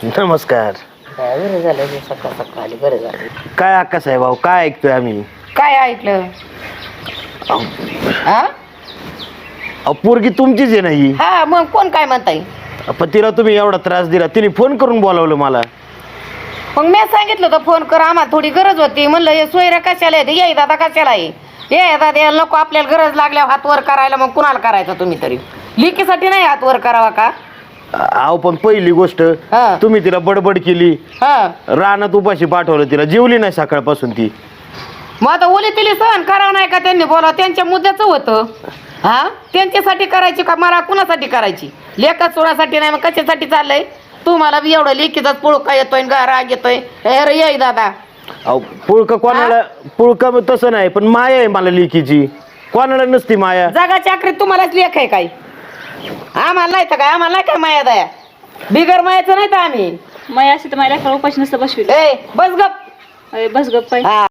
नमस्कार. बरं झालं हे सकाळ सकाळी बरं झालं. काय अक्का साहेब भाऊ काय ऐकतोय आम्ही? काय ऐकलं? हा पोरगी तुमचीच आहे नाही? हा मग कोण काय म्हणताय? पण तिला तुम्ही एवढा त्रास दिला, तिने फोन करून बोलावलं मला. मग मी सांगितलं होतं फोन कर, आम्हाला थोडी गरज होती. म्हणलं हे सोयरा कशाला येते, ये दादा कशाला आहे, ये दादा नको आपल्याला गरज लागल्यावर हात वर करायला. मग कुणाला करायचा तुम्ही तरी? लिकीसाठी नाही हात वर करावा का? अहो पण पहिली गोष्ट हा. तुम्ही तिला बडबड केली, हा रानात उपाशी पाठवलं, तिला जेवली नाही सकाळपासून ती. मग आता ओली तिली सहन करावं नाही का? त्यांनी बोला त्यांच्या मुद्द्याचं होतं. हा त्यांच्यासाठी करायची का मला कुणासाठी करायची? लेखा चोरासाठी नाही. मग कशासाठी चाललंय? तुम्हाला बी एवढं लेखीचाच पुळका येतोय, राग येतोय. अरे ये दादा. अहो पुळका कोणाला, पुळका तसं नाही, पण माया आहे मला लेकीची. कोणाला नसती माया? जगाच्या आखरीत तुम्हालाच लेख आहे काय? आम्हाला नाही तर काय, आम्हाला नाही काय माया दया? बिगर मायाचं नाही तर आम्ही माया अशी तर माझ्या उपाशी नसतं बसवी. ए बस गप. बस गप्पा. हा